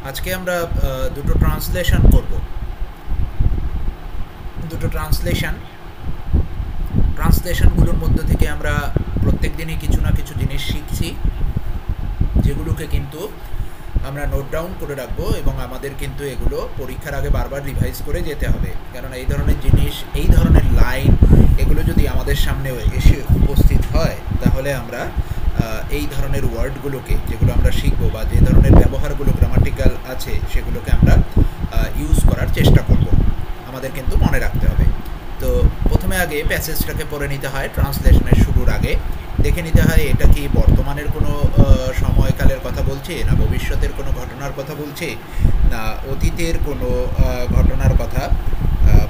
আজকে আমরা দুটো ট্রান্সলেশন করব। দুটো ট্রান্সলেশনগুলোর মধ্যে থেকে আমরা প্রত্যেক দিনই কিছু না কিছু জিনিস শিখছি, যেগুলোকে কিন্তু আমরা নোট ডাউন করে রাখবো এবং আমাদের কিন্তু এগুলো পরীক্ষার আগে বারবার রিভাইজ করে যেতে হবে। কারণ এই ধরনের জিনিস, এই ধরনের লাইন, এগুলো যদি আমাদের সামনে এসে উপস্থিত হয় তাহলে আমরা এই ধরনের ওয়ার্ডগুলোকে, যেগুলো আমরা শিখবো বা যে ধরনের ব্যবহারগুলো গ্রামাটিক্যাল আছে, সেগুলোকে আমরা ইউজ করার চেষ্টা করব। আমাদের কিন্তু মনে রাখতে হবে। তো প্রথমে আগে প্যাসেজটাকে পড়ে নিতে হয়। ট্রান্সলেশনের শুরুর আগে দেখে নিতে হয় এটা কি বর্তমানের কোনো সময়কালের কথা বলছে, না ভবিষ্যতের কোনো ঘটনার কথা বলছে, না অতীতের কোনো ঘটনার কথা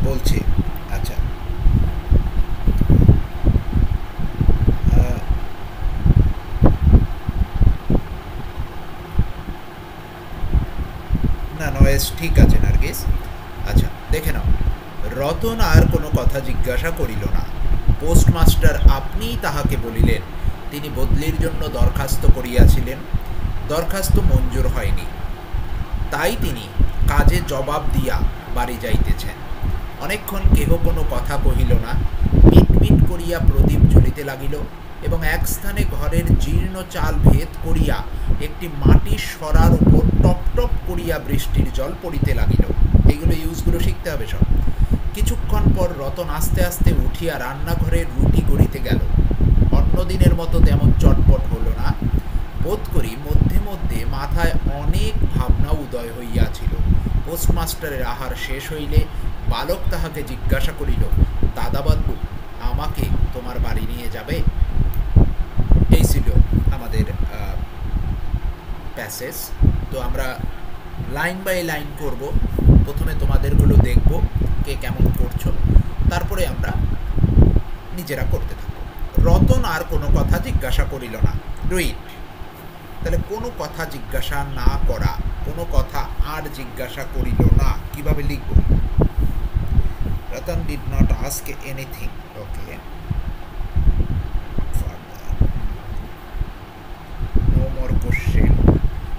বলছে। আচ্ছা, না নয়েজ ঠিক আছে নার্গিস। আচ্ছা, দেখে নাও। রতন আর কোনো কথা জিজ্ঞাসা করিল না। পোস্টমাস্টার আপনিই তাহাকে বলিলেন তিনি বদলির জন্য দরখাস্ত করিয়াছিলেন, দরখাস্ত মঞ্জুর হয়নি, তাই তিনি কাজে জবাব দিয়া বাড়ি যাইতেছেন। অনেকক্ষণ কেহ কোনো কথা কহিল না। মিট মিট করিয়া প্রদীপ জ্বলিতে লাগিল এবং এক স্থানে ঘরের জীর্ণ চাল ভেদ করিয়া একটি মাটির সরার উপর টপ টপ করিয়া বৃষ্টির জল পড়িতে লাগিল। এইগুলো ইউজগুলো শিখতে হবে সব। কিছুক্ষণ পর রতন আস্তে আস্তে উঠিয়া রান্নাঘরে রুটি গড়িতে গেল। অন্যদিনের মতো তেমন চটপট হলো না। বোধ করি মধ্যে মধ্যে মাথায় অনেক ভাবনা উদয় হইয়াছিল। পোস্টমাস্টারের আহার শেষ হইলে বালক তাহাকে জিজ্ঞাসা করিল, দাদাবাবু আমাকে তোমার বাড়ি নিয়ে যাবে? এই ছিল আমাদের প্যাসেজ। তো আমরা লাইন বাই লাইন করব। প্রথমে তোমাদেরগুলো দেখব কে কেমন করছো, তারপরে আমরা নিজেরা করতে থাকবো। রতন আর কোনো কথা জিজ্ঞাসা করিল না। রুইট, তাহলে কোনো কথা জিজ্ঞাসা না করা, কোনো কথা আর জিজ্ঞাসা করিল না, কিভাবে লিখব? Ratan did not ask anything. Okay, no more question.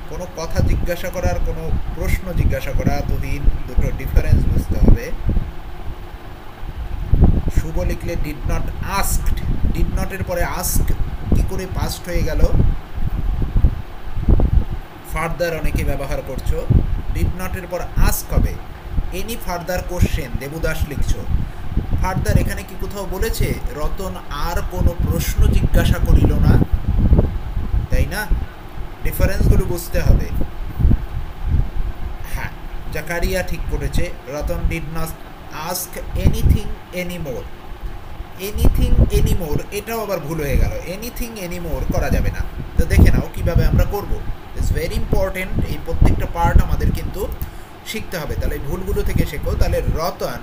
কোনো কথা জিজ্ঞাসা করার, কোনো প্রশ্ন জিজ্ঞাসা করা, তুহিন দুটো ডিফারেন্স বুঝতে হবে। শুভ লিখলে ডিড নট আস্কড। ডিড নটের পরে আস্ক কি করে পাস্ট হয়ে গেল? ফার্দার অনেকে ব্যবহার করছো। ডিড নটের পর আস্ক হবে। এনি ফার্দার কোশ্চেন, দেবুদাস লিখছো। ফার্দার এখানে কি কোথাও বলেছে রতন আর কোনো প্রশ্ন জিজ্ঞাসা করিল না? তাই না? ডিফারেন্সগুলো বুঝতে হবে। হ্যাঁ, জাকারিয়া ঠিক করেছে। Ratan did not ask anything anymore. Anything anymore এটাও আবার ভুল হয়ে গেল। এনিথিং এনিমোর করা যাবে না। তো দেখে নাও কিভাবে আমরা করব। It's very important. এই প্রত্যেকটা পার্ট আমাদের কিন্তু শিখতে হবে। তাহলে এই ভুলগুলো থেকে শেখো। তাহলে রতন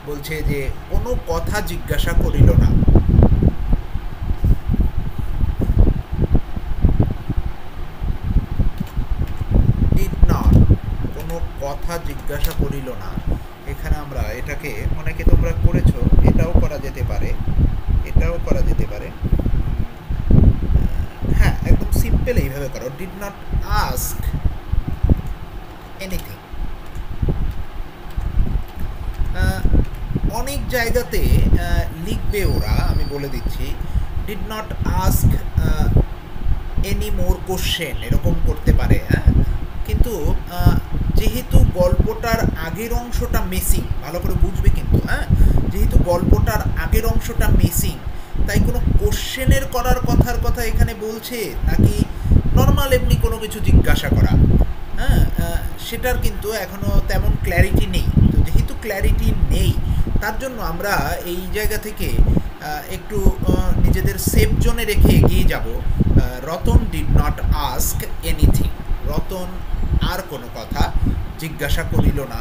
বলছে যে কোনো কথা জিজ্ঞাসা করিল না। ডিড নট, কোনো কথা জিজ্ঞাসা করিল না। এখানে আমরা এটাকে, অনেকে তোমরা করেছো, এটাও করা যেতে পারে, এটাও করা যেতে পারে। হ্যাঁ, একদম সিম্পল এইভাবে করো। Did not ask anything. অনেক জায়গাতে লিখবে ওরা, আমি বলে দিচ্ছি, did not ask any more question, এরকম করতে পারে। হ্যাঁ, কিন্তু যেহেতু গল্পটার আগের অংশটা মিসিং, ভালো করে বুঝবে কিন্তু। হ্যাঁ, যেহেতু গল্পটার আগের অংশটা মিসিং, তাই কোনো কোশ্চেনের করার কথার কথা এখানে বলছে নাকি নর্মাল এমনি কোনো কিছু জিজ্ঞাসা করা, হ্যাঁ, সেটার কিন্তু এখনও তেমন ক্ল্যারিটি নেই। তো যেহেতু ক্ল্যারিটি নেই, তার জন্য আমরা এই জায়গা থেকে একটু নিজেদের সেফ জোনে রেখে এগিয়ে যাব। Ratan did not ask anything. Ratan আর কোনো কথা জিজ্ঞাসা করিল না।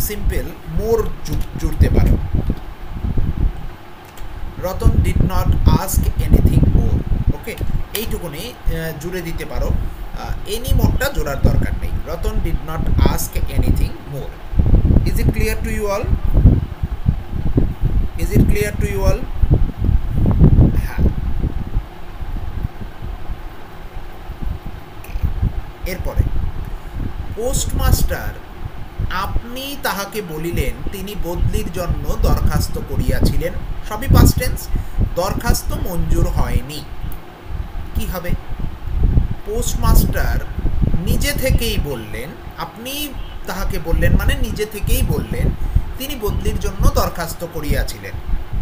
সিম্পল মোর জুড়তে পারো। Ratan did not ask anything more. Okay, এইটুকুনি জুড়ে দিতে পারো। এনি মোরটা জোড়ার দরকার নেই। Ratan did not ask anything more. Is it clear to you all? Is it clear to you all? Postmaster আপনি তাহাকে বলিলেন তিনি বদলির জন্য দরখাস্ত করিয়াছিলেন, সবই পাস্ট টেন্স, দরখাস্ত মঞ্জুর হয়নি। কি হবে? পোস্টমাস্টার নিজে থেকেই বললেন, আপনি তাহাকে বললেন মানে নিজে থেকেই বললেন তিনি বদলির জন্য দরখাস্ত করিয়াছিলেন।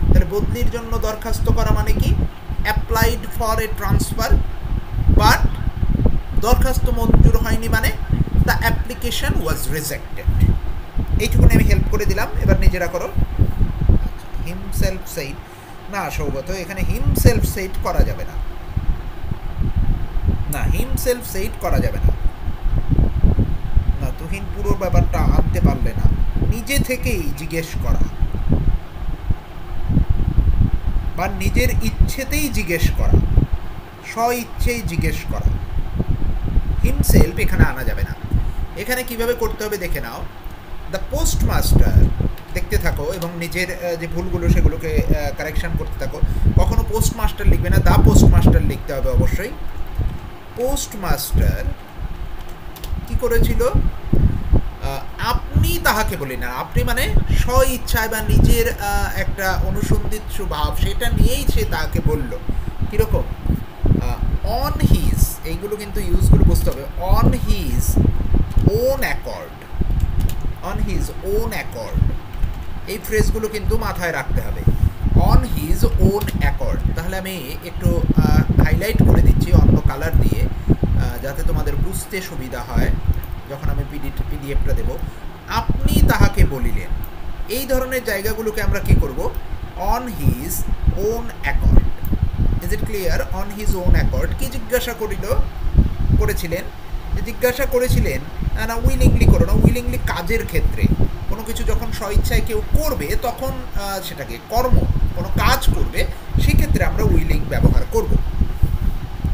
তাহলে বদলির জন্য দরখাস্ত করা মানে কি? Applied for a transfer, but দরখাস্ত মঞ্জুর হয়নি মানে দ্য অ্যাপ্লিকেশন ওয়াজ রিজেক্টেড। এইটুকুনি আমি হেল্প করে দিলাম, এবার নিজেরা করো। হিমসেলফ সেইড না সৌগত, এখানে হিমসেলফ সেইড করা যাবে না, না হিমসেলফ সেইড করা যাবে না, না তুহিন পুরো ব্যাপারটা আনতে পারলে না। নিজে থেকেই জিজ্ঞেস করা বা নিজের ইচ্ছেতেই জিজ্ঞেস করা, স্ব ইচ্ছেই জিজ্ঞেস করা, হিমসেলফ এখানে আনা যাবে না। এখানে কিভাবে করতে হবে দেখে নাও। দ্য পোস্টমাস্টার, দেখতে থাকো এবং নিজের যে ভুলগুলো সেগুলোকে কারেকশন করতে থাকো। কখনো পোস্টমাস্টার লিখবে না, দ্য পোস্টমাস্টার লিখতে হবে অবশ্যই। পোস্টমাস্টার কি করেছিল? আপনি তাহাকে বলি না, আপনি মানে স্ব ইচ্ছায় বা নিজের একটা অনুসন্ধিৎসু ভাব সেটা নিয়েই সে তাকে বলল। কীরকম? অন হিজ, এইগুলো কিন্তু ইউজগুলো বুঝতে হবে। On his own accord, on his own accord, এই ফ্রেজগুলো কিন্তু মাথায় রাখতে হবে। On his own accord. তাহলে আমি একটু হাইলাইট করে দিচ্ছি অন্য কালার দিয়ে, যাতে তোমাদের বুঝতে সুবিধা হয় যখন আমি পিডিএফটা দেব। আপনি তাহাকে বলিলেন, এই ধরনের জায়গাগুলোকে আমরা কি করব? On his own accord. Is it clear? On his own accord. কি জিজ্ঞাসা করেছিলেন? জিজ্ঞাসা করেছিলেন না উইলিংলি করো না, উইলিংলি কাজের ক্ষেত্রে কোনো কিছু যখন স্বইচ্ছায় কেউ করবে তখন সেটাকে কর্ম, কোনো কাজ করবে, সেক্ষেত্রে আমরা উইলিং ব্যবহার করব।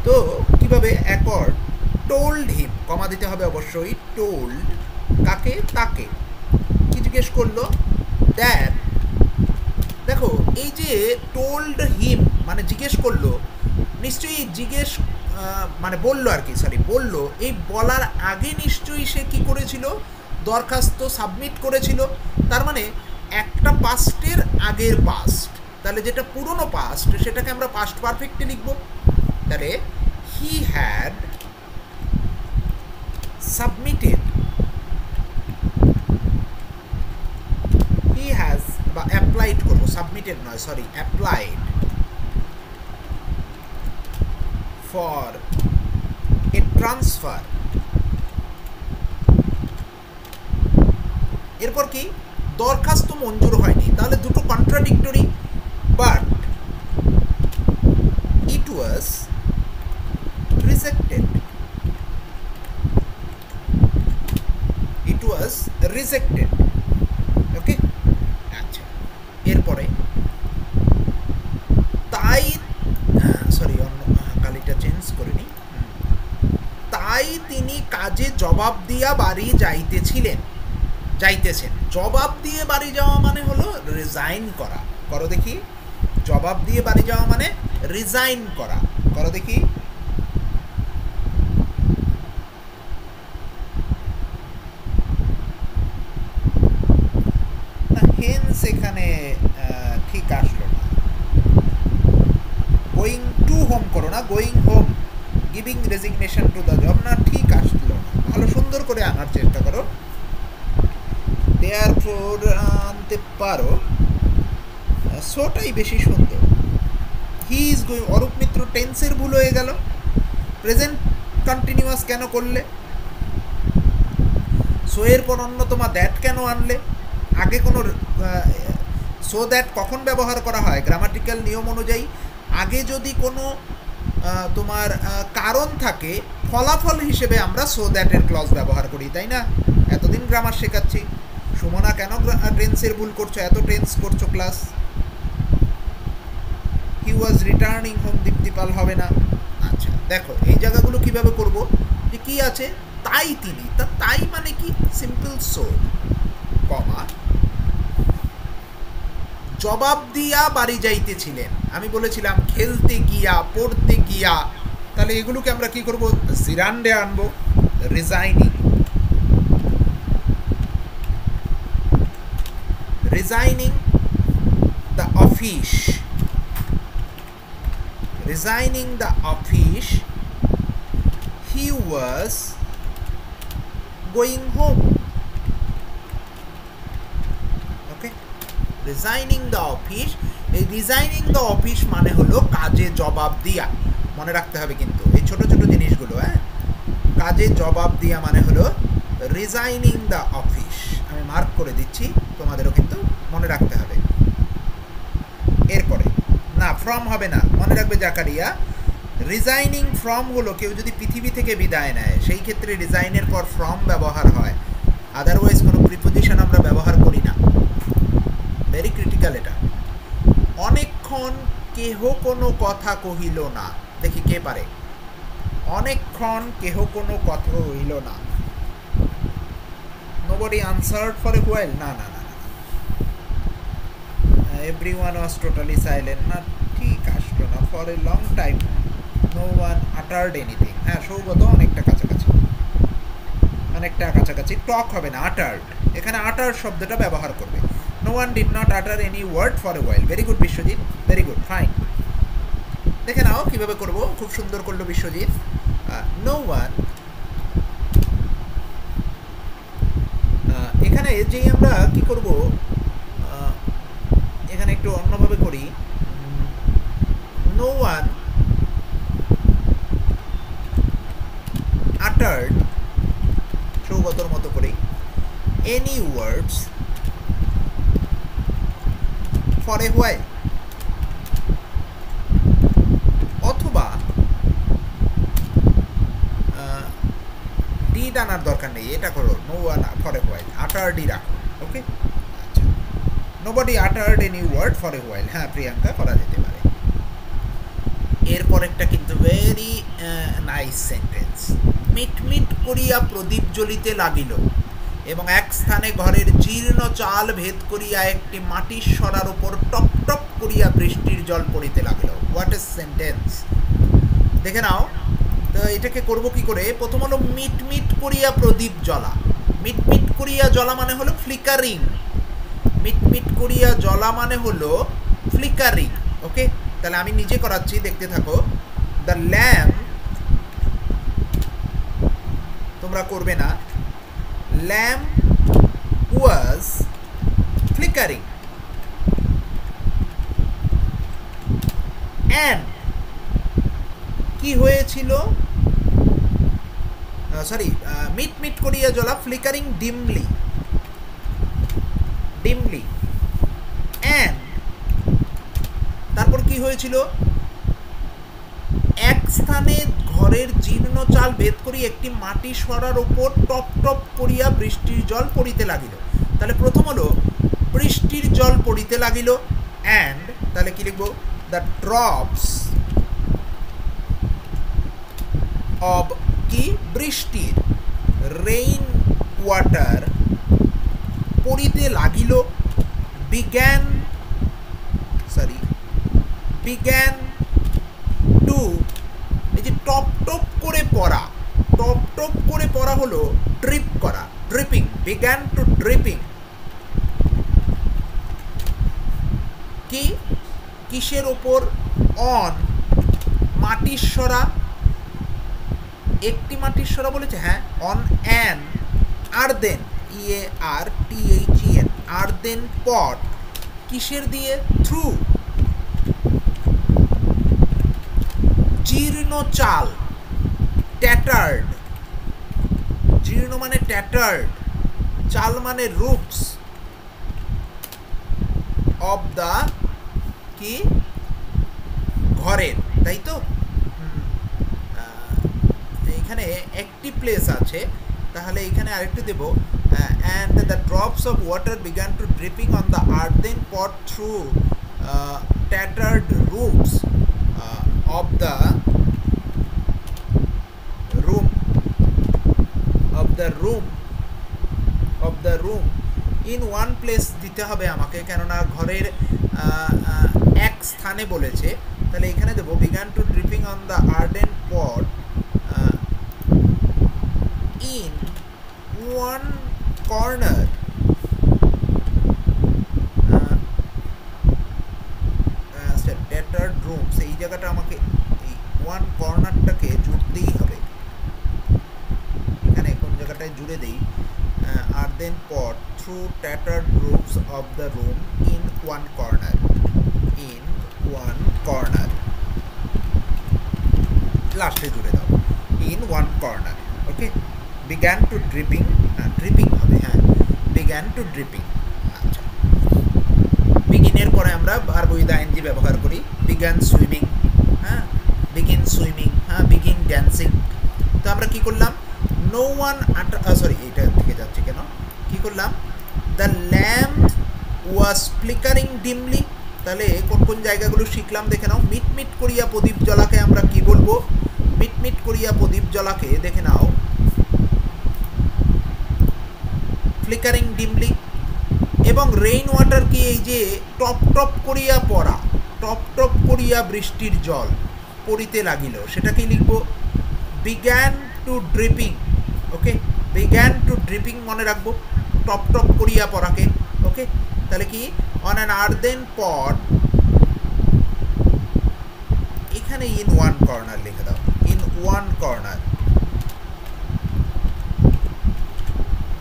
তো কিভাবে? অ্যাকর্ড টোল্ড হিম, কমা দিতে হবে অবশ্যই। টোল্ড কাকে? তাকে। কি জিজ্ঞেস করলো? দ্যাট, দেখো এই যে টোল্ড হিম মানে জিজ্ঞেস করলো, নিশ্চয়ই জিজ্ঞেস মানে বললো আর কি, সরি বললো, এই বলার আগে নিশ্চয়ই সে কি করেছিল? দরখাস্ত সাবমিট করেছিল। তার মানে একটা পাস্টের আগের পাস্ট, তাহলে যেটা পুরনো পাস্ট সেটাকে আমরা পাস্ট পারফেক্টে লিখব। তাহলে he had submitted, he has বা অ্যাপ্লাইড করবো, সাবমিটেড নয়, sorry applied for a transfer. এরপর কি? দরখাস্ত মঞ্জুর হয়নি, তাহলে দুটো contradictory, but it was rejected, it was rejected. Okay, আচ্ছা এরপরে তাই, সরি অন্য কালিটা চেঞ্জ করে নিই। তাই তিনি কাজে জবাব দিয়া বাড়ি যাইতেছেন। জবাব দিয়ে বাড়ি যাওয়া মানে হলো রিজাইন করা। করো দেখি, জবাব দিয়ে বাড়ি যাওয়া মানে রিজাইন করা। করো দেখি। হেন্স এখানে ঠিক আসলো না। গোয়িং টু হোম করো না, going home, giving resignation to the job, না ঠিক আসলো না। ভালো সুন্দর করে আনার চেষ্টা করো। দেয়ারফোর আনতে পারো, সোটাই বেশি সুন্দর। হি ইজ গোয়িং, অরূপ মিত্র টেন্সের ভুল হয়ে গেল। প্রেজেন্ট কন্টিনিউয়াস কেন করলে? সো এর পর অন্যতমা দ্যাট কেন আনলে? আগে কোনো সো দ্যাট কখন ব্যবহার করা হয়? গ্রামাটিক্যাল নিয়ম অনুযায়ী আগে যদি কোনো তোমার কারণ থাকে, ফলাফল হিসেবে আমরা সো দ্যাটের ক্লজ ব্যবহার করি, তাই না? এতদিন গ্রামার শেখাচ্ছি। সুমনা কেন টেন্সের ভুল করছো? এত টেন্স করছো class. He was returning home, Diptipal হবে না। আচ্ছা দেখো এই জায়গাগুলো কিভাবে করব, যে কি আছে? তাই তিনি, তা তাই মানে কি? সিম্পল সো, কমা, জবাব দিয়া বাড়ি যাইতেছিলেন। আমি বলেছিলাম খেলতে গিয়া, পড়তে গিয়া, তাহলে এগুলোকে আমরা কি করব? জিরান্ডে আনবো, resigning. resigning the office, resigning the office, he was going home. Okay, resigning the office, এই রিজাইনিং দ্য অফিস মানে হলো কাজে জবাব দিয়া, মনে রাখতে হবে কিন্তু এই ছোট ছোট জিনিসগুলো। হ্যাঁ, কাজে জবাব দিয়া মানে হলো রিজাইনিং দ্য অফিস। আমি মার্ক করে দিচ্ছি, তোমাদেরও কিন্তু মনে রাখতে হবে। এরপরে না, ফ্রম হবে না, মনে রাখবে জাকারিয়া। রিজাইনিং ফ্রম হলো কেউ যদি পৃথিবী থেকে বিদায় নেয়, সেই ক্ষেত্রে রিজাইনের পর ফ্রম ব্যবহার হয়, আদারওয়াইজ কোনো প্রিপোজিশন আমরা ব্যবহার করি না। ভেরি ক্রিটিক্যাল এটা। অনেকক্ষণ কেহ কোনো কথা কহিল না, দেখি কে পারে। অনেকক্ষণ কেহ কোনো কথা কহিল না। Nobody answered for a while. না না না, everyone was totally silent. না, ঠিক আসলো না। For a long time no one uttered anything. হ্যাঁ, সৌগত অনেকটা কাছাকাছি, অনেকটা কাছাকাছি। টক হবে না, uttered। এখানে utter শব্দটা ব্যবহার করবে। No one did not utter any word for a while. Very good Biswajit, very good, fine। দেখে নাও কিভাবে করব, খুব সুন্দর করলো বিশ্বজিৎ। No one, এখানে যেই আমরা কি করব, এখানে একটু অন্যভাবে করি। No one uttered, সৌগতর মতো করি, any words for a while। অথবা ডিড আনার দরকার নেই, এটা করো, no one for a while, utter ডি রাখো। ওকে, আচ্ছা, nobody uttered any word for a while. হ্যাঁ প্রিয়াঙ্কা, করা যেতে পারে। এরপর একটা কিন্তু ভেরি নাইস সেন্টেন্স। মিটমিট করিয়া প্রদীপ জ্বলিতে লাগিল এবং এক স্থানে ঘরের জীর্ণ চাল ভেদ করিয়া একটি মাটির সরার উপর টপ টপ করিয়া বৃষ্টির জল পড়িতে লাগিল। হোয়াট এ সেন্টেন্স, দেখে নাও। তো এটাকে করব কি করে? প্রথম হলো মিটমিট করিয়া প্রদীপ জ্বলা। মিটমিট করিয়া জ্বলা মানে হলো ফ্লিকারিং। মিটমিট করিয়া জ্বলা মানে হলো ফ্লিকারিং। ওকে, তাহলে আমি নিজে করাচ্ছি, দেখতে থাকো। দ্য ল্যাম্প, তোমরা করবে না। ল্যাম্প ওয়াজ ফ্লিকারিং অ্যান্ড কি হয়েছিল, সরি, মিটমিট করিয়া জ্বলা, ফ্লিকারিং ডিমলি, ডিমলি অ্যান্ড তারপর কি হয়েছিল, এক স্থানে ঘরের জীর্ণ চাল ভেদ করি একটি মাটি সরার ওপর টপ টপ করিয়া বৃষ্টির জল পড়িতে লাগিল। তাহলে প্রথম হলো বৃষ্টির জল পড়িতে লাগিল অ্যান্ড, তাহলে কি লিখবো, দ্য ড্রপস অব কি বৃষ্টির, রেইন ওয়াটার পড়িতে লাগিল, বিজ্ঞান টু, এই যে টপ টপ করে পড়া, টপ টপ করে পড়া হলো ড্রিপ করা, ড্রিপিং, বিজ্ঞান টু ড্রিপিং। কি, কিসের ওপর, অন মাটির সরা, একটি মাটির সরা বলেছে, হ্যাঁ, অন অ্যান আর্দেন, EARTHEN, আর্দেন পট, কিসের দিয়ে, থ্রু জীর্ণ চাল, ট্যাটার্ড, জীর্ণ মানে ট্যাটার্ড, চাল মানে রুপস, অব দ্য কি ঘরের, তাই তো। এখানে একটি প্লেস আছে, তাহলে এখানে আরেকটু দেব, and the drops of water began to dripping on the earthen pot through tattered roofs of the room in one place দিতে হবে আমাকে, কেননা ঘরের এক স্থানে বলেছে। তাহলে এখানে দেবো began to dripping on the ardent pot in one corner rooms, এই জায়গাটা আমাকে এই ওয়ান কর্নারটাকে জুড়তেই হবে। এখানে কোন জায়গাটায় জুড়ে দেই, আর then pot through tattered roofs of the room in one corner, in one corner, লাস্টে জুড়ে দাও in one corner. Okay, began to dripping, dripping হবে, হ্যাঁ বিগ্যান টু ড্রিপিং। আচ্ছা, বিগিনের পরে আমরা ভার্ব উইথ আইএনজি ব্যবহার করি, বিগ্যান সুইমিং, হ্যাঁ বিগিন সুইমিং, হ্যাঁ বিগিন ড্যান্সিং। তো আমরা কি করলাম, নো ওয়ান সরি এইটা থেকে যাচ্ছে কেন, কি করলাম, the lamp was flickering dimly. তাহলে কোন কোন জায়গাগুলো শিখলাম দেখে নাও। মিটমিট করিয়া প্রদীপ জ্বলাকে আমরা কি বলবো, মিটমিট করিয়া প্রদীপ জ্বলাকে দেখে নাও ফ্লিকারিং ডিমলি। এবং রেইন ওয়াটার কি, এই যে টপ টপ করিয়া পড়া, টপ টপ করিয়া বৃষ্টির জল পড়িতে লাগিল, সেটাকে লিখব began to dripping. Okay, began to dripping মনে রাখবো, টপ টপ করিয়া পড়াকে। ওকে, তাহলে কি অন অ্যান আর্দেন পট, এখানে ইন ওয়ান কর্নার লিখে দাও, in one corner,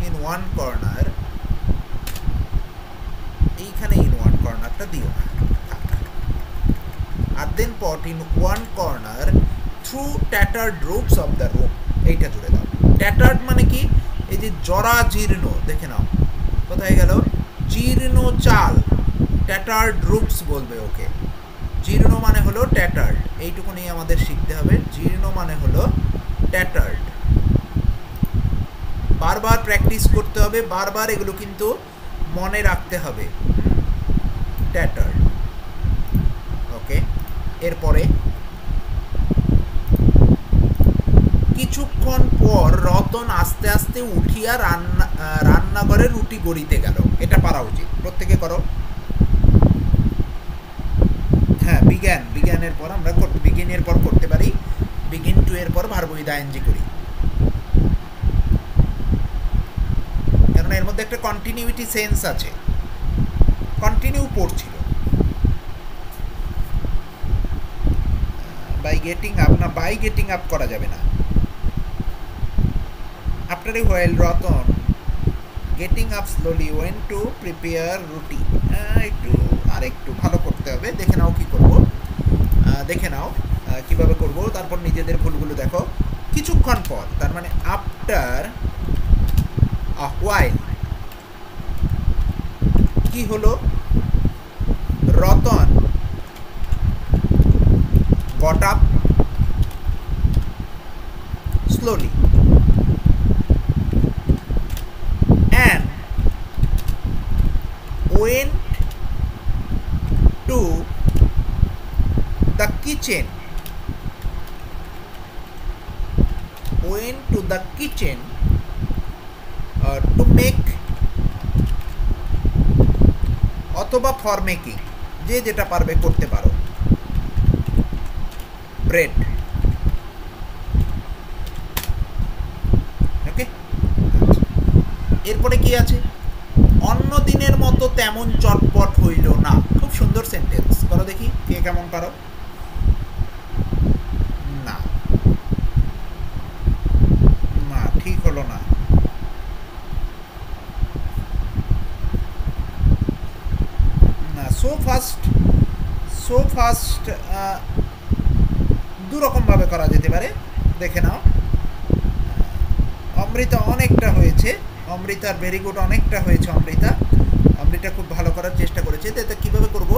in one corner, এইখানে ইন ওয়ান কর্নারটা দিও না, আর then pot in one corner through tattered roofs of the room, এইটা জুড়ে দাও। ট্যাটার্ড মানে কি, এই যে জরা জীর্ণ, দেখে নাও কোথায় গেল, জীর্ণ চাল, ট্যাটার্ড রুফস বলবে ওকে। জীর্ণ মানে হলো ট্যাটার্ড, এইটুকুনি আমাদের শিখতে হবে, জীর্ণ মানে হলো ট্যাটার্ড। বারবার প্র্যাকটিস করতে হবে, বারবার এগুলো কিন্তু মনে রাখতে হবে, ট্যাটার্ড। ওকে, এরপরে কিছুক্ষণ পর রতন আস্তে আস্তে উঠিয়া রান্নাঘরে রুটি গড়িতে গেল। এটা পারা উচিত, প্রত্যেকে করো। হ্যাঁ, বিজ্ঞান, বিজ্ঞানের পর আমরা বিগিনের পর করতে পারি, বিগিন টু এর পর ভার্ব উইথ আইএনজি করি, কারণ এর মধ্যে একটা কন্টিনিউইটি সেন্স আছে, কন্টিনিউ পড়ছিল। বাই গেটিং আপ না, বাই গেটিং আপ করা যাবে না। After a while, Ratan getting up slowly went to prepare roti. একটু আর একটু ভালো করতে হবে, দেখে নাও কি করব, দেখে নাও কিভাবে করব, তারপর নিজেদের ভুলগুলো দেখো। কিছুক্ষণ পর, তার মানে আফটার আ হোয়াইল, কি হলো, Ratan got up slowly and went to the kitchen, went to the kitchen to make, অথবা ফর মেকিং, যে যেটা পারবে করতে পারো, ব্রেড। ওকে, এরপরে কি আছে, অন্য দিনের মতো তেমন চটপট হইল না। খুব সুন্দর সেন্টেন্স, করো দেখি কে কেমন পারো। না না, ঠিক হলো না। না, সো ফাস্ট দুরকমভাবে করা যেতে পারে, দেখে নাও। অমৃতা অনেকটা হয়েছে, অমৃতার ভেরি গুড, অনেকটা হয়েছে অমৃতা, অমৃতা খুব ভালো করার চেষ্টা করেছে। তো কীভাবে করব,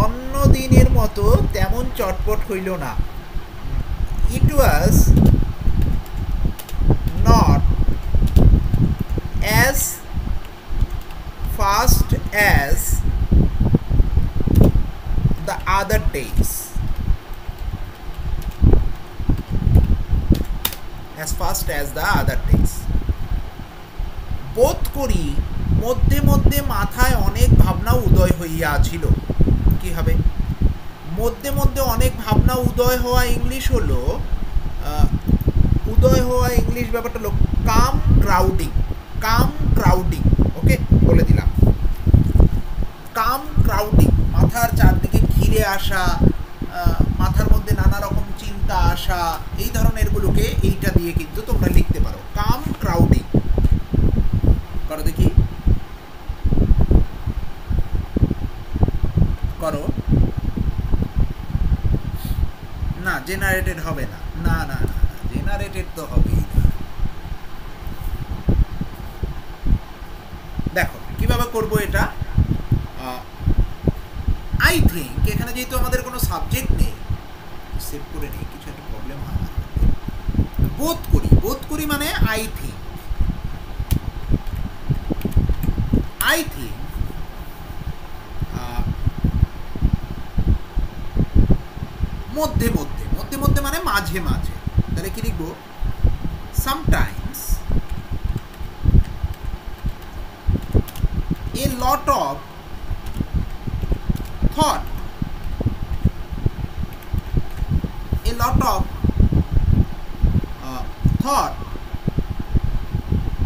অন্য দিনের মতো তেমন চটপট হইল না, it was not as fast as the other days, as fast as the other days. বোধ করি মধ্যে মধ্যে মাথায় অনেক ভাবনা উদয় হইয়াছিল। কি হবে, মধ্যে মধ্যে অনেক ভাবনা উদয় হওয়া, ইংলিশ হলো উদয় হওয়া, ইংলিশ ব্যাপারটা হলো কাম ক্রাউডিং, কাম ক্রাউডিং। ওকে, বলে দিলাম, কাম ক্রাউডিং, মাথার চারদিকে ঘিরে আসা, মাথার মধ্যে নানা রকম চিন্তা আসা, এই ধরনেরগুলোকে এইটা দিয়ে কিন্তু তোমরা লিখতে পারো। কাম ক্রাউডিং করো দেখি, করো। না, জেনারেটেড হবে না, না না না, জেনারেটেড তো হবেই না। দেখো কিভাবে করব এটা। আই থিঙ্ক এখানে যেহেতু আমাদের কোনো সাবজেক্ট নেই, সেভ করে নেই, কিছু একটা প্রবলেম হয় না। বোধ করি, বোধ করি মানে আই থিঙ্ক, আই থিঙ্ক মধ্যে মধ্যে, মধ্যে মধ্যে মানে মাঝে মাঝে, তাহলে কি লিখবো? Sometimes a lot of thought, a lot of thought,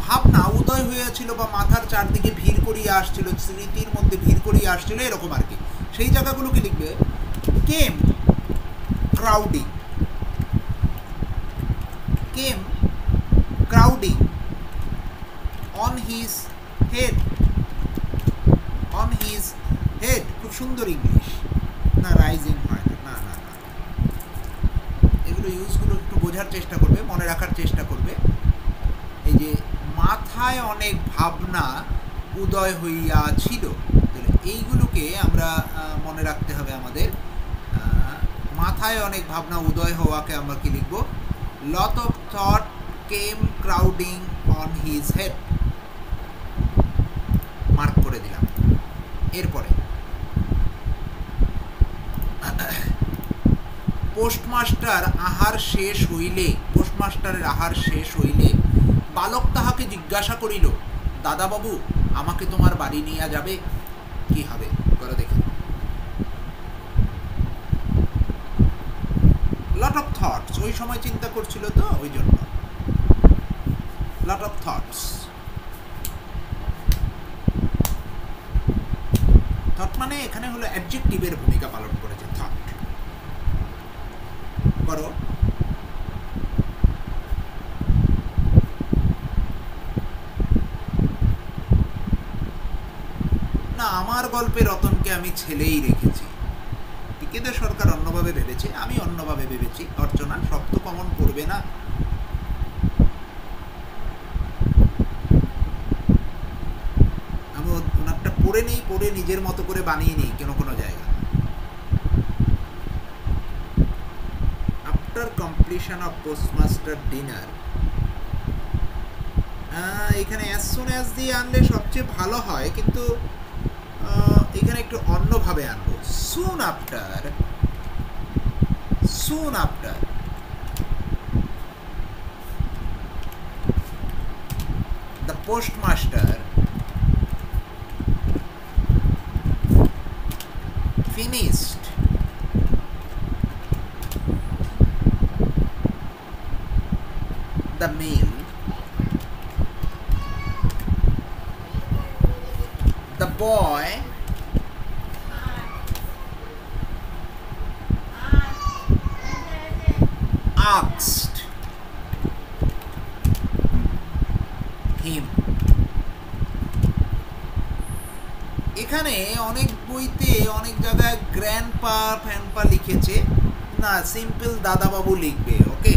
ভাবনা উদয় হয়েছিল বা মাথার চারদিকে ভিড় করিয়ে আসছিল, স্মৃতির মধ্যে ভিড় করিয়ে আসছিল, এরকম আর কি। সেই জায়গাগুলোকে লিখবে came crowding, came crowding on his head, on his head. খুব সুন্দর ইংলিশ। না, রাইজিং হয় না, না না না, এগুলো ইউজগুলো একটু বোঝার চেষ্টা করবে, মনে রাখার চেষ্টা করবে। এই যে মাথায় অনেক ভাবনা উদয় হইয়াছিল, এইগুলোকে আমরা মনে রাখতে হবে আমাদের। মাথায় অনেক ভাবনা উদয় হওয়াকে আমরা কি লিখব? Lot of thought came crowding on his head, mark করে দিলাম। এরপরে পোস্টমাস্টার আহার শেষ হইলে, পোস্টমাস্টারের আহার শেষ হইলে বালক তাহাকে জিজ্ঞাসা করিল, দাদাবাবু আমাকে তোমার বাড়ি নিয়ে যাবে? কি হবে করে দেখি। লট অফ থটস, ওই সময় চিন্তা করছিল তো, ওই জন্য লট অফ থটস। থট মানে এখানে হলো অ্যাডজেক্টিভের ভূমিকা পালন করেছে থট। করো। না, আমার গল্পে রতনকে আমি ছেলেই রেখেছি। টিকেদের সরকার অন্যভাবে ভেবেছে, আমি অন্যভাবে ভেবেছি। অর্চনা শব্দ কমন করবে না। আমি ওনারটা পড়ে নেই, পড়ে নিজের মতো করে বানিয়ে নেই কোনো জায়গা। After completion of postmaster dinner, এখানে অ্যাজ সুন অ্যাজ দিয়ে আনলে সবচেয়ে ভালো হয়, কিন্তু এখানে একটু অন্যভাবে আনবো। Soon after, soon after the postmaster finished the meal, the boy asked him. এখানে অনেক বইতে অনেক জায়গায় গ্র্যান্ডপা ফ্যানপা লিখেছে, না সিম্পল দাদাবাবু লিখবে। ওকে,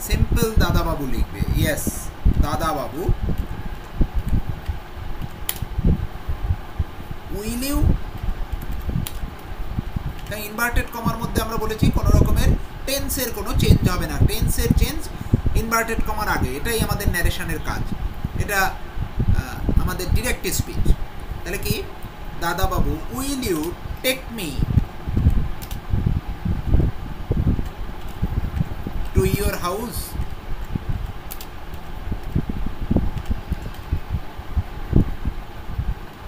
সিম্পল দাদাবাবু লিখবে। ইয়েস, দাদাবাবু। উইল ইউ, তাই ইনভার্টেড কমার মধ্যে আমরা বলেছি কোনো রকমের টেন্সের কোনো চেঞ্জ হবে না। টেন্সের চেঞ্জ ইনভার্টেড কমার আগে, এটাই আমাদের ন্যারেশনের কাজ, এটা আমাদের ডিরেক্ট স্পিচ। তাহলে কি, দাদাবাবু will you take me to your house?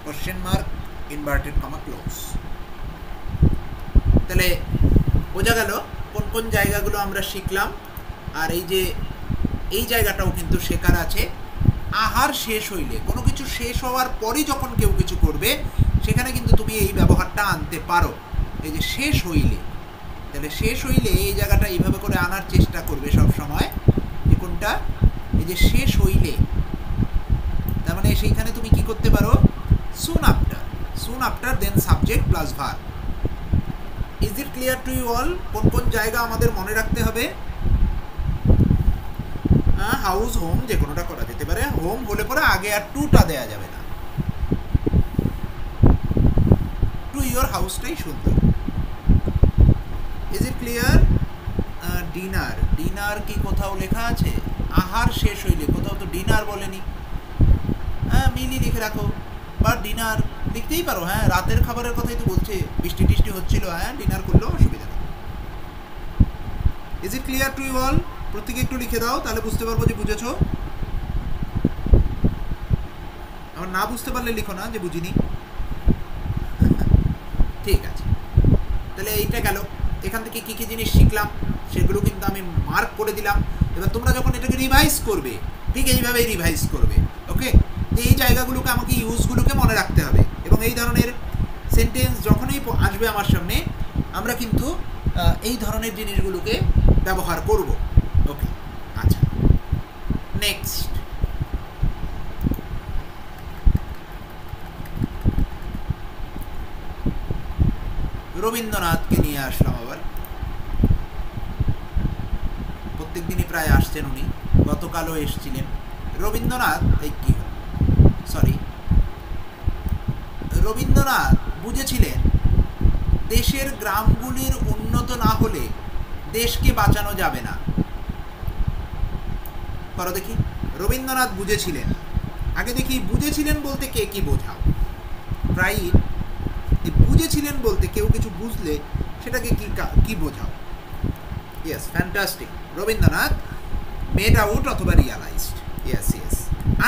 Question mark, inverted comma, close. তাহলে বোঝা গেল কোন কোন জায়গাগুলো আমরা শিখলাম। আর এই যে এই জায়গাটাও কিন্তু শেখার আছে। আহার শেষ হইলে, কোনো কিছু শেষ হওয়ার পরই যখন কেউ কিছু করবে, সেখানে কিন্তু তুমি এই ব্যবহারটা আনতে পারো। এই যে শেষ হইলে, তাহলে শেষ হইলে এই জায়গাটা এইভাবে করে আনার চেষ্টা করবে সব সময়, যে কোনটা, এই যে শেষ হইলে, তার মানে সেইখানে তুমি কি করতে পারো, soon after then subject plus verb. Is it clear to you all? কোন কোন জায়গা আমাদের মনে রাখতে হবে? হাউস, হোম, যে কোনোটা করা যেতে পারে। হোম হলে পরে আগে আর টুটা দেয়া যাবে না, টু ইয়োর হাউসটাই সুন্দর। Is it clear? ডিনার কি কোথাও লেখা আছে? আহার শেষ হইলে, কোথাও তো ডিনার বলেনি। মিলি লিখে রাখো, বা ডিনার লিখতেই পারো। রাতের খাবারের কথাই তো বলছে, বৃষ্টি টিষ্টি হচ্ছিল, ডিনার করলেও অসুবিধা নেই। Is it clear to you all? প্রত্যেকে একটু লিখে দাও, তাহলে বুঝতে পারবো যে বুঝেছো। আমার না বুঝতে পারলে লিখো না যে বুঝিনি। ঠিক আছে, তাহলে এইটা গেল। এখান থেকে কী কী জিনিস শিখলাম সেগুলো কিন্তু আমি মার্ক করে দিলাম। এবার তোমরা যখন এটাকে রিভাইজ করবে, ঠিক এইভাবেই রিভাইজ করবে। ওকে, যে এই জায়গাগুলোকে আমাকে ইউজগুলোকে মনে রাখতে হবে, এবং এই ধরনের সেন্টেন্স যখনই আসবে আমার সামনে, আমরা কিন্তু এই ধরনের জিনিসগুলোকে ব্যবহার করব। ওকে, আচ্ছা, নেক্সট। রবীন্দ্রনাথকে নিয়ে আসলাম আবার। প্রত্যেক দিনই প্রায় আসছেন উনি, গতকালও এসেছিলেন। রবীন্দ্রনাথ রবীন্দ্রনাথ বুঝেছিলেন দেশের গ্রামগুলির উন্নত না হলে দেশকে বাঁচানো যাবে না। করো দেখি, রবীন্দ্রনাথ বুঝেছিলেন। আগে দেখি বুঝেছিলেন বলতে কে কি বোঝাও। প্রায় বুঝেছিলেন বলতে কেউ কিছু বুঝলে সেটাকে কি বোঝাও। Yes, fantastic. Rabindranath made out অথবা রিয়ালাইজড। ইয়েস,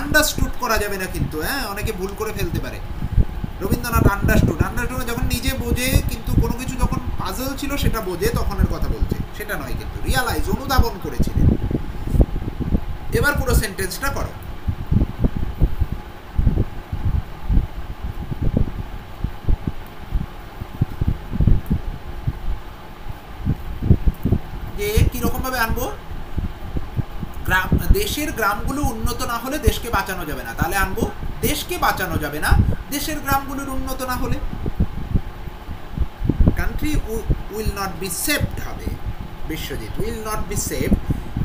আন্ডারস্টুড করা যাবে না কিন্তু, অনেকে ভুল করে ফেলতে পারে। রবীন্দ্রনাথ আন্ডারস্টুড যখন নিজে বোঝে, কিন্তু কোনো কিছু যখন পাজল ছিল সেটা বোঝে তখনের কথা বলছে, সেটা নয় কিন্তু। রিয়ালাইজ, অনুধাবন করেছিলেন। এবার পুরো সেন্টেন্সটা করো। যে কিরকম ভাবে আনবো, দেশের গ্রামগুলো উন্নত না হলে দেশকে বাঁচানো যাবে না, তাহলে আনবো দেশকে বাঁচানো যাবে না দেশের গ্রামগুলোর উন্নত না হলে। Country will not be saved হবে, Biswajit, will not be saved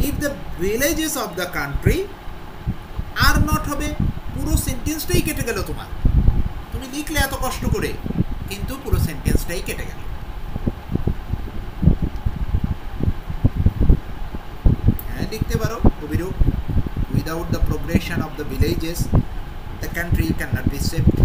if the villages of the country are not হবে। পুরো সেন্টেন্সটাই কেটে গেল তোমার। তুমি লিখলে এত কষ্ট করে, কিন্তু পুরো সেন্টেন্সটাই কেটে গেল। লিখতে পারো Abhirup, without the progression of the villages the country can not be saved.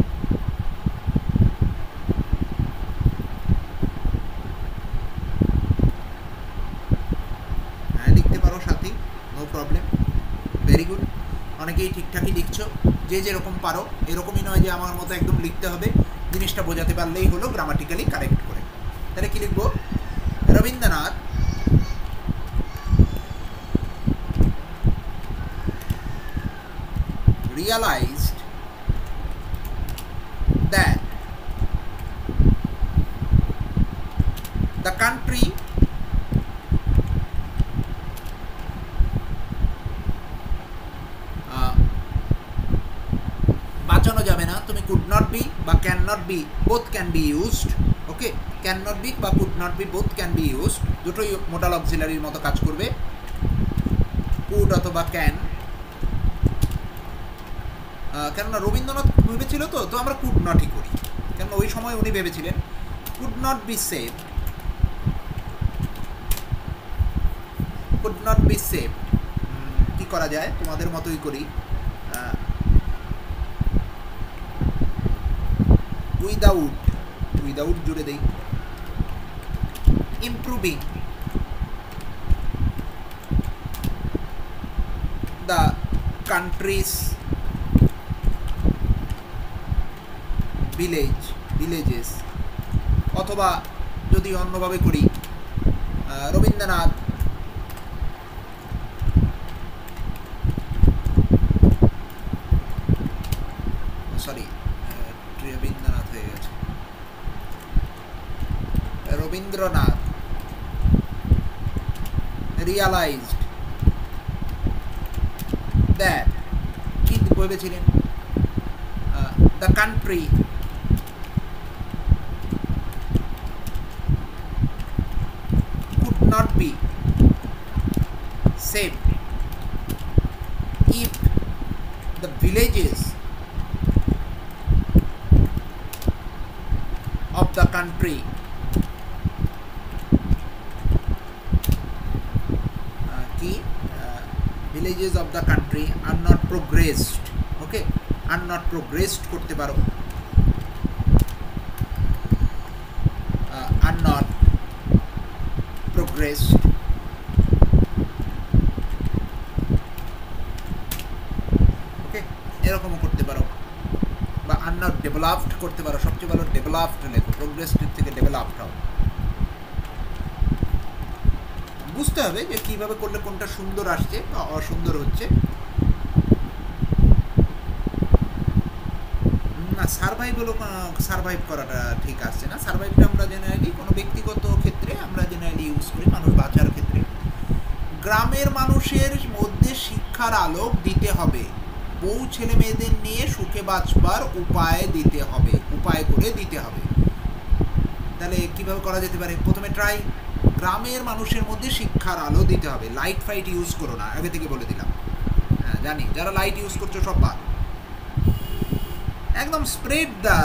লিখতে পারো সাথী, নো প্রবলেম, ভেরি গুড। অনেকেই ঠিকঠাকই লিখছো, যে যেরকম পারো। এরকমই নয় যে আমার মতো একদম লিখতে হবে, জিনিসটা বোঝাতে পারলেই হলো, গ্রামাটিক্যালি কারেক্ট করে। তাহলে কি লিখবো? Rabindranath realized that the country বাঁচানো যাবে না। তুমি could not be বা can not be, both can be used. Okay, can not be বা could not be, both can be used, দুটোই মোডাল অক্সিলারির মতো কাজ করবে। could অথবা can, কেননা রবীন্দ্রনাথ ভেবেছিল তো আমরা কুড নটই করি, কেননা ওই সময় উনি ভেবেছিলেন could not be save, could not be save. কী করা যায়, তোমাদের মতোই করি, উইদাউট জুড়ে দেই। ইমপ্রুভিং দ্য কান্ট্রিজ ভিলেজেস, অথবা যদি অন্যভাবে করি, রবীন্দ্রনাথ রবীন্দ্রনাথ হয়ে গেছে। রবীন্দ্রনাথ realized that কি ভেবেছিলেন the country could not be saved if the villages of the country villages of the country are not progressed. Okay, are not progressed করতে পারো, are not progressed. Okay, এরকমও করতে পারো, বা are not developed করতে পারো। সবচেয়ে ভালো developed লেখো, progressed থেকে developed হও। বুঝতে হবে যে কিভাবে করলে কোনটা সুন্দর আসছে বা অসুন্দর হচ্ছে। না, সারভাইভ করাটা ঠিক আসছে না। সারভাইভটা আমরা জেনারেলি কোনো ব্যক্তিগত ক্ষেত্রে আমরা জেনারেলি ইউজ করি, মানুষ বাঁচার ক্ষেত্রে। গ্রামের মানুষের মধ্যে শিক্ষার আলোক দিতে হবে, বউ ছেলে মেয়েদের নিয়ে সুখে বাঁচবার উপায় দিতে হবে, উপায় করে দিতে হবে। তাহলে কিভাবে করা যেতে পারে? প্রথমে ট্রাই, গ্রামের মানুষের মধ্যে শিক্ষার আলো দিতে হবে। লাইট ফাইট ইউজ করো না, আগে থেকে বলে দিলাম। হ্যাঁ জানি, যারা লাইট ইউজ করছো সব বাদ। একদম স্প্রেড দ্য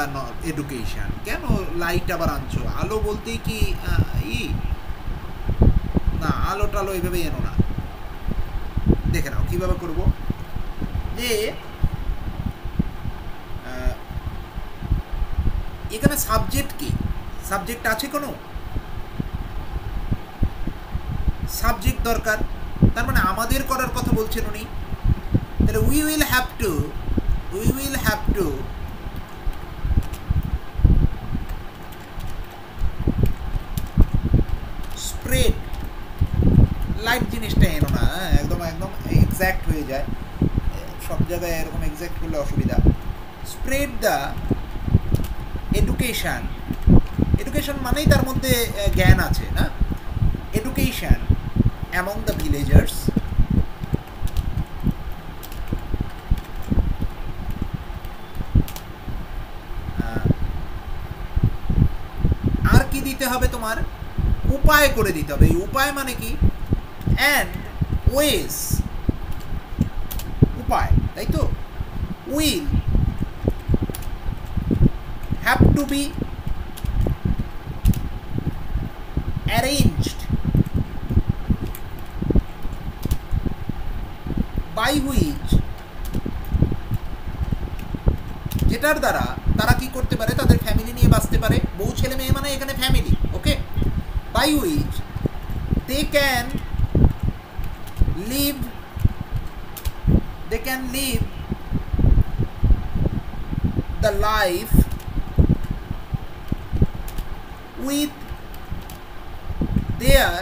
এডুকেশন। কেন লাইট আবার আনছো? আলো বলতেই কি না, আলো টালো এইভাবে এনো না। দেখে নাও কিভাবে করবো। যে এখানে সাবজেক্ট কি? সাবজেক্ট আছে কোনো? সাবজেক্ট দরকার, তার মানে আমাদের করার কথা বলছেন উনি। তাহলে we will have to spread. Light জিনিসটা এনো না, একদম একদম এক্স্যাক্ট হয়ে যায়, সব জায়গায় এরকম এক্স্যাক্ট করলে অসুবিধা। Spread the education. এডুকেশন মানেই তার মধ্যে জ্ঞান আছে না। এডুকেশন among the villagers আর কি দিতে হবে? তোমার উপায় করে দিতে হবে। এই উপায় মানে কি? and ways, উপায়, তাই তো? will have to be arranged by which, যেটার দ্বারা তারা কি করতে পারে? তাদের ফ্যামিলি নিয়ে বাঁচতে পারে। বউ ছেলে মেয়ে মানে এখানে family. Okay, by which they can live the life with their,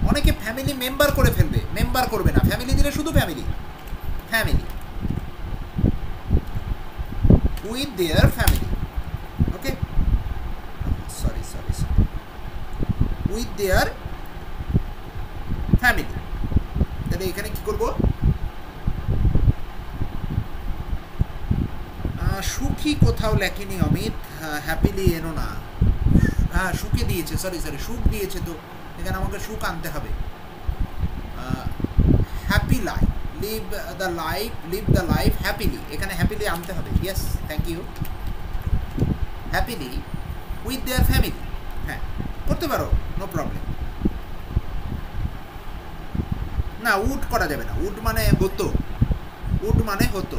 অনেকে ফ্যামিলি মেম্বার করে ফেলবে, মেম্বার করবে না, ফ্যামিলি দিলে শুধু family with their family. Okay, sorry with their family. তাহলে এখানে কি করব? সুখী কোথাও লেখেনি অমিত, হ্যাপিলি এনো না। হ্যাঁ সুখে দিয়েছে, সরি সুখ দিয়েছে, তো এখানে আমাকে সুখ আনতে হবে। Happy life, live the life happily, এখানে হ্যাপিলি আনতে হবে। Yes, thank you. Happily with their family, হ্যাঁ করতে পারো, নো প্রবলেম। না, উড করা যাবে না, উড মানে হতো।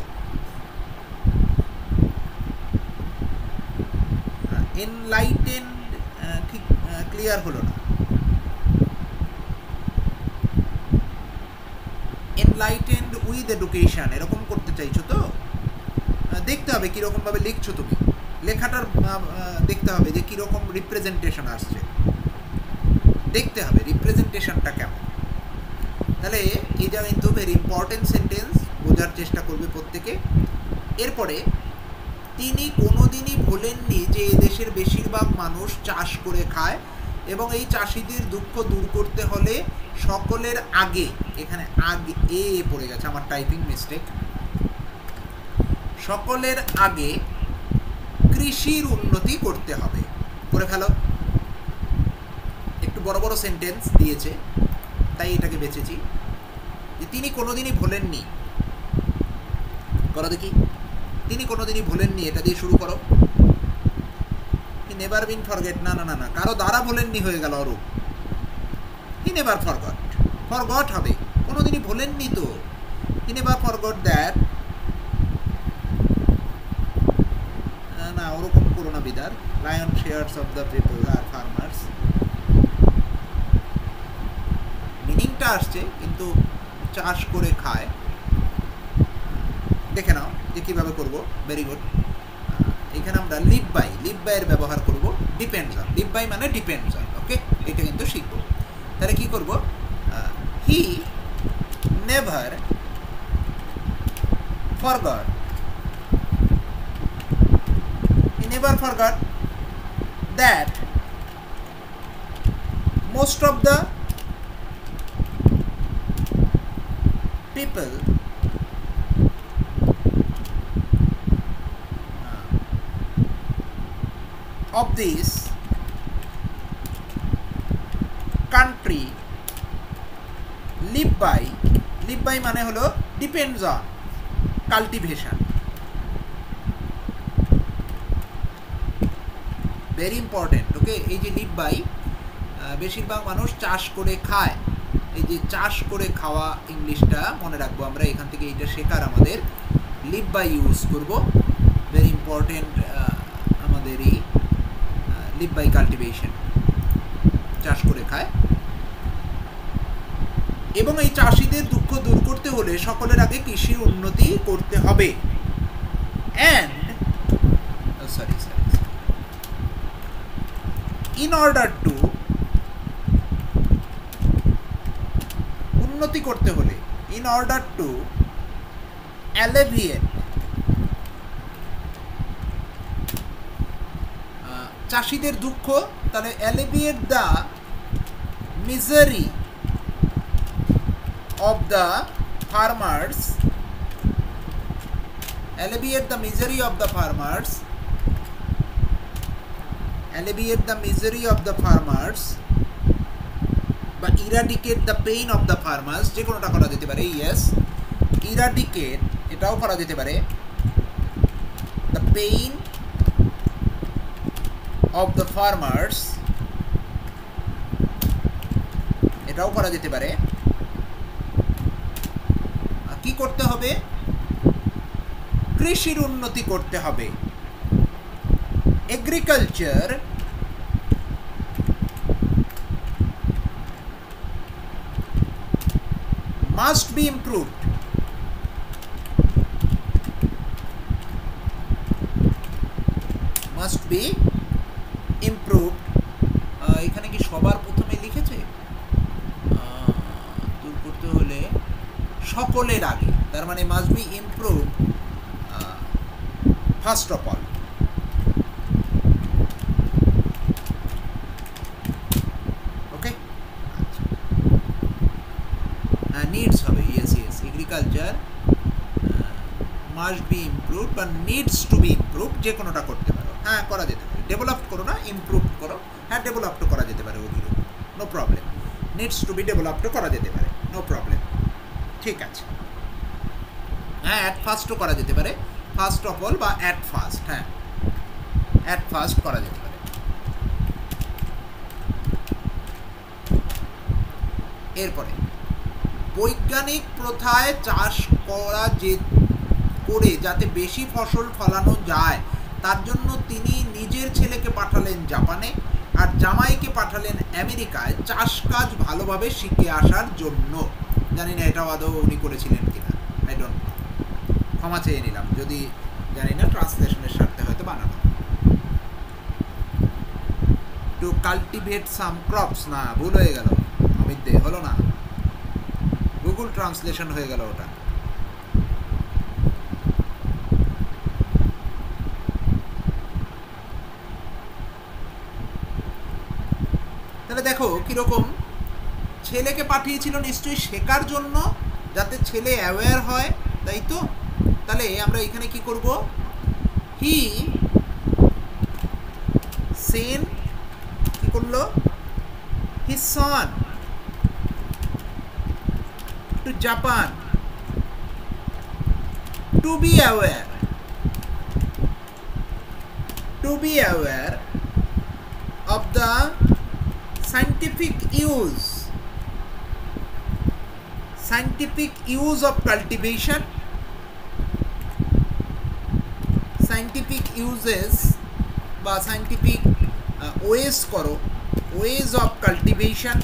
এনলাইটেন্ড ঠিক ক্লিয়ার হলো না। এনলাইটেন্ড উইথ এডুকেশন এরকম করতে চাইছো তো? দেখতে হবে কীরকমভাবে লিখছো তুমি, লেখাটার দেখতে হবে যে কীরকম রিপ্রেজেন্টেশন আসছে, দেখতে হবে রিপ্রেজেন্টেশনটা কেমন। তাহলে এটা কিন্তু ভেরি ইম্পর্টেন্ট সেন্টেন্স, বোঝার চেষ্টা করবে প্রত্যেকে। এরপরে তিনি কোনোদিনই ভোলেননি যে এদেশের বেশিরভাগ মানুষ চাষ করে খায় এবং এই চাষিদের দুঃখ দূর করতে হলে সকলের আগে, এখানে আগে এ পড়ে গেছে, আমার টাইপিং মিস্টেক, সকলের আগে কৃষির উন্নতি করতে হবে। করে ফেলো। একটু বড় বড় সেন্টেন্স দিয়েছে, তাই এটাকে বেছেছি। যে তিনি কোনোদিনই ভোলেননি, করো দেখি, তিনি কোনোদিনই ভোলেননি, এটা দিয়ে শুরু করো। হি নেভার বিন ফরগেট, না না না না, কারো দ্বারা ভোলেননি হয়ে গেল Arup. He never forgot, forgot হবে, কোনোদিনই ভোলেননি তো। হি নেভার ফরগট দ্যাট, না ওরকম করো না বিদার। Lion shares of the people are farmers, মিনিংটা আসছে কিন্তু চাষ করে খায়। দেখে নাও যে কীভাবে করবো। Very good. এখানে আমরা লিভ বাই, লিভ বাইয়ের ব্যবহার করব ডিপেন্ডস অন। লিভ বাই মানে ডিপেন্ডস অন, ওকে, এটা কিন্তু শিখবো। তাহলে কি করব, he never forgot, he never forgot that most of the people of this country live by মানে হলো depends on cultivation, very important, ওকে। এই যে live by, বেশিরভাগ মানুষ চাষ করে খায়, এই যে চাষ করে খাওয়া ইংলিশটা মনে রাখবো আমরা, এখান থেকে এইটা শেখার আমাদের। লিভ বাই ইউজ করব, ভেরি ইম্পর্টেন্ট আমাদেরই। লিভ বাই কাল্টিভেশন, চাষ করে খায়। এবং এই চাষিদের দুঃখ দূর করতে হলে সকলের আগে কৃষির উন্নতি করতে হবে। অ্যান্ড ইন অর্ডার টু, উন্নতি করতে হলে, ইন অর্ডার টু অ্যালেভিয়েট, চাষিদের দুঃখ, তাহলে alleviate the misery of the farmers, alleviate the misery of the farmers, alleviate the misery of the farmers, বা eradicate the pain of the farmers, যে কোনোটা করা যেতে পারে। ইয়েস, ইরাডিকেট এটাও করা যেতে পারে, the pain of the farmers এটাও করা যেতে পারে। কি করতে হবে, কৃষির উন্নতি করতে হবে। Agriculture must be improved, must be improved। এখানে কি সবার প্রথমে লিখেছে, দূর করতে হলে সকলের আগে, তার মানে must be improved first of all, okay. Needs হবে, yes yes, agriculture must be improved বা নিডস টু বি ইমপ্রুভড, যে কোনোটা করতে পারো। হ্যাঁ, করা যেতে পারে। ডেভেলপ করো না, ইমপ্রুভ করো। হ্যাঁ, ডেভেলপও করা যেতে পারে, ওগুলো no problem. Needs to be ডেভেলপও করা যেতে পারে, নো প্রবলেম, ঠিক আছে। হ্যাঁ, অ্যাট ফার্স্টও করা যেতে পারে, ফার্স্ট অফ অল বা অ্যাট ফার্স্ট। হ্যাঁ, অ্যাট ফার্স্ট করা যেতে পারে। এরপরে বৈজ্ঞানিক প্রথায় চাষ করা করে যাতে বেশি ফসল ফলানো যায়, তার জন্য তিনি নিজের ছেলেকে পাঠালেন জাপানে আর জামাইকে পাঠালেন আমেরিকায় চাষ কাজ ভালোভাবে শিখে আসার জন্য। জানি না এটা আদৌ উনি করেছিলেন কিনা, আই ডোন্ট নো, ক্ষমা চেয়ে নিলাম যদি জানি না, ট্রান্সলেশনের স্বার্থে হয়তো বানানো। টু কাল্টিভেট সাম ক্রপস, না ভুল হয়ে গেল, অমিত দে হলো না, গুগল ট্রান্সলেশন হয়ে গেল ওটা। তাহলে দেখো কীরকম, ছেলেকে পাঠিয়েছিল নিশ্চয়ই শেখার জন্য, যাতে ছেলে অ্যাওয়্যার হয়, তাই তো? তাহলে আমরা এখানে কি করব, হি সেন কি করলো, his son to Japan to be aware of the scientific use of cultivation, scientific uses বা scientific ways করো, ways of cultivation,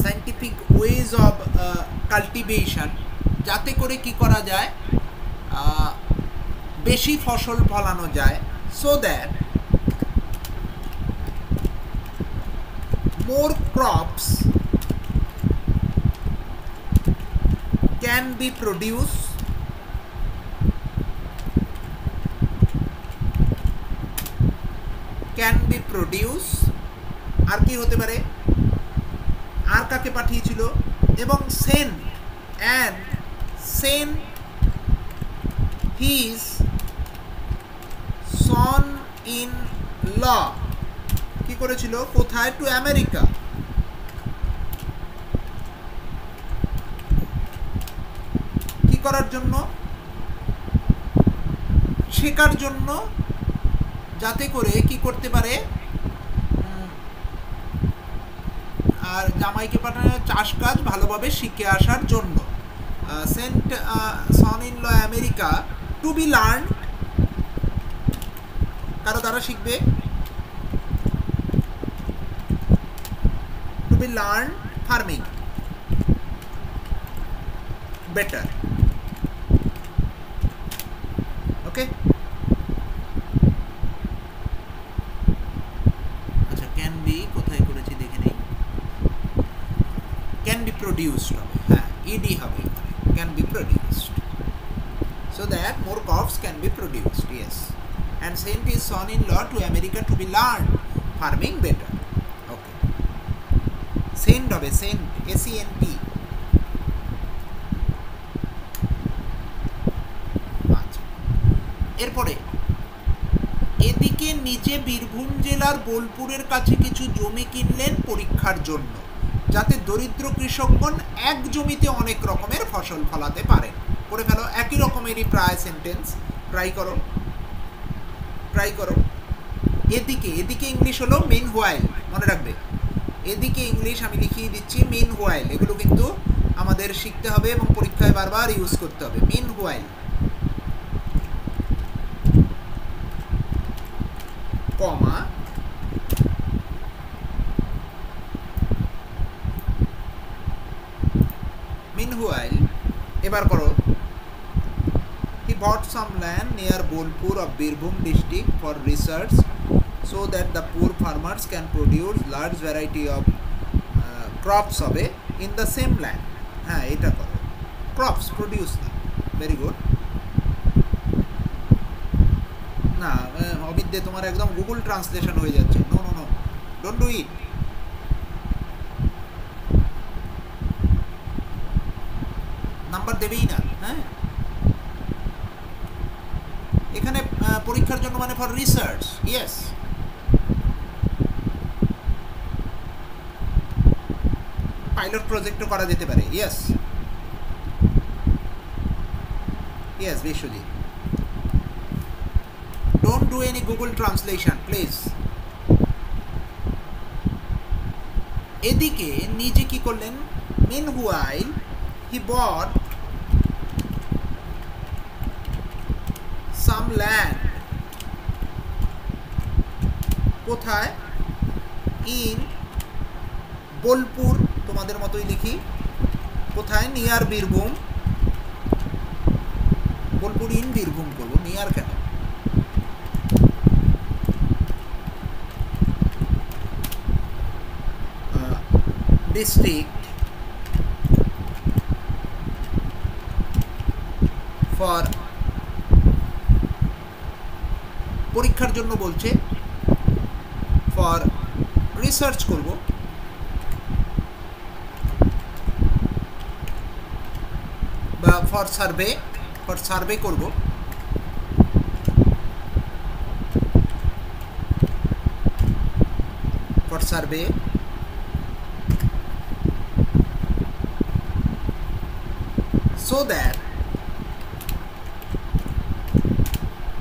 scientific ways of cultivation, যাতে করে কি করা যায়, বেশি ফসল ফলানো যায়, so that more crops can be produced আর কি হতে পারে, আর কাকে পাঠিয়েছিল, এবং send his son in law কি করেছিল, কোথায়, টু আমেরিকা, কি করার জন্য, শেখার জন্য, যাতে করে কি করতে পারে, আর জামাইকে পাঠানো চাষ কাজ ভালোভাবে শিখে আসার জন্য, sent son in law America to be learn, কারো দ্বারা শিখবে, to be learn farming better, okay. আচ্ছা, ক্যান বি কোথায় করেছি দেখে নেই, ক্যান বি প্রডিউসড হবে, হ্যাঁ ইডি হবে, can be produced, so that more crops can be produced, yes, and sent his son-in-law to America to be learned farming better, okay, send হবে, send, SENT, আচ্ছা। এরপরে এদিকে নিজে বীরভূম জেলার বোলপুরের কাছে কিছু জমি কিনলেন পরীক্ষার জন্য, যাতে দরিদ্র কৃষকগণ এক জমিতে অনেক রকমের ফসল ফলাতে পারেন। করে ফেলো, একই রকমেরই প্রায় সেন্টেন্স, ট্রাই করো। এদিকে ইংলিশ হলো মেন হোয়াইল, মনে রাখবে, এদিকে ইংলিশ আমি লিখিয়ে দিচ্ছি মেন হোয়াইল, এগুলো কিন্তু আমাদের শিখতে হবে এবং পরীক্ষায় বারবার ইউজ করতে হবে, মেন হোয়াইল, কমা, meanwhile, এবার করো, he bought some land near Bolpur of Birbhum district for research so that the poor farmers can produce large variety of crops হবে in the same land, হ্যাঁ এটা করো, crops produce না, very good, না অবিদ্যে তোমার একদম গুগল ট্রান্সলেশন হয়ে যাচ্ছে, no don't do it, number দেবেই না, হ্যাঁ এখানে পরীক্ষার জন্য মানে ফর রিসার্চ, ইয়েস, পাইলট প্রজেক্টও করা যেতে পারে, yes Biswajit, don't do any Google translation please. এদিকে নিজে কি করলেন, meanwhile he bought some land, কোথায়, ইন বোলপুর, তোমাদের মতোই লিখি, কোথায়, নিয়ার বীরভূম, বোলপুর ইন বীরভূম করবো, নিয়ার কেন, ডিস্ট্রিক্ট for পরীক্ষার জন্য বলছে, ফর রিসার্চ করব, বা ফর সার্ভে করব, ফর সার্ভে so that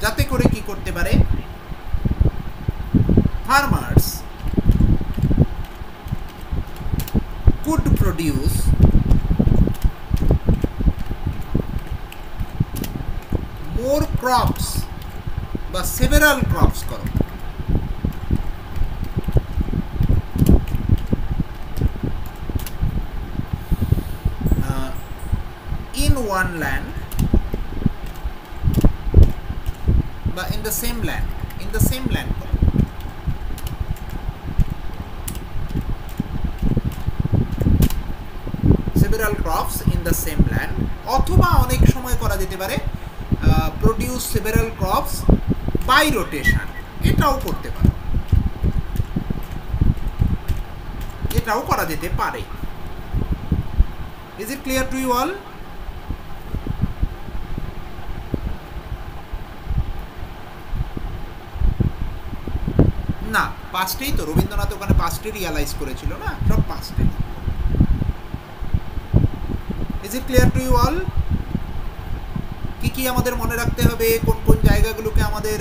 যাতে করে কি করতে পারে, farmers could produce more crops বা several crops করো, in one land বা in the same land করো। several crops in the same land, অথবা অনেক সময় করা যেতে পারে produce several crops by rotation, এটাও করতে পারো, এটাও করা যেতে পারে। Is it clear to you all? না, পাস্টেই তো, রবীন্দ্রনাথ ওখানে পাস্টে রিয়ালাইজ করেছিল না, সব পাস্টে। Is it clear to you all? কি কি আমাদের মনে রাখতে হবে, কোন কোন জায়গাগুলোকে আমাদের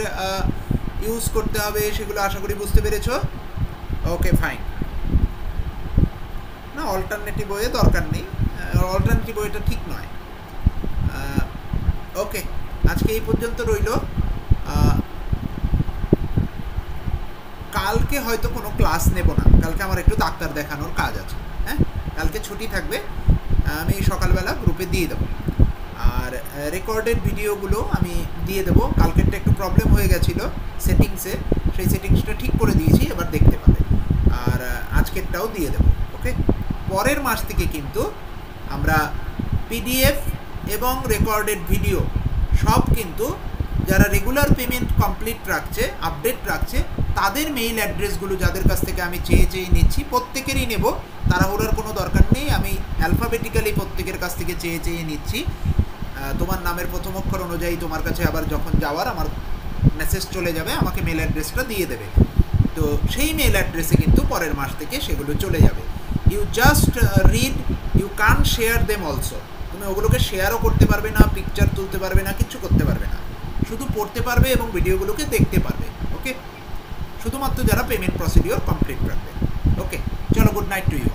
ইউজ করতে হবে, সেগুলো আশা করি বুঝতে পেরেছো। Okay fine. না, অল্টারনেটিভ ওয়ে দরকার নেই, অল্টারনেটিভ ওয়েটা ঠিক নয়। ওকে, আজকে এই পর্যন্ত রইল। কালকে হয়তো কোনো ক্লাস নেব না, কালকে আমার একটু ডাক্তার দেখানোর কাজ আছে। হ্যাঁ, কালকে ছুটি থাকবে, আমি সকালবেলা গ্রুপে দিয়ে দেবো। আর রেকর্ডেড ভিডিওগুলো আমি দিয়ে দেবো। কালকেরটা একটু প্রবলেম হয়ে গেছিলো সেটিংসে, সেই সেটিংসটা ঠিক করে দিয়েছি, এবার দেখতে পাবে। আর আজকেরটাও দিয়ে দেবো। ওকে, পরের মাস থেকে কিন্তু আমরা পিডিএফ এবং রেকর্ডেড ভিডিও সব কিন্তু যারা রেগুলার পেমেন্ট কমপ্লিট রাখছে, আপডেট রাখছে, তাদের মেইল অ্যাড্রেসগুলো যাদের কাছ থেকে আমি চেয়ে নিচ্ছি, প্রত্যেকেরই নেব, তাড়াহুড়োর কোনো দরকার নেই। আমি অ্যালফাবেটিক্যালি প্রত্যেকের কাছ থেকে চেয়ে নিচ্ছি। তোমার নামের প্রথম অক্ষর অনুযায়ী তোমার কাছে আবার যখন যাওয়ার আমার মেসেজ চলে যাবে, আমাকে মেল অ্যাড্রেসটা দিয়ে দেবে। তো সেই মেল অ্যাড্রেসে কিন্তু পরের মাস থেকে সেগুলো চলে যাবে। You just read, you can share them also. তুমি ওগুলোকে শেয়ারও করতে পারবে না, পিকচার তুলতে পারবে না, কিচ্ছু করতে পারবে না, শুধু পড়তে পারবে এবং ভিডিওগুলোকে দেখতে পারবে। ওকে, শুধুমাত্র যারা পেমেন্ট প্রসিডিওর কমপ্লিট রাখবে। ওকে, চলো, গুড নাইট টু ইউ।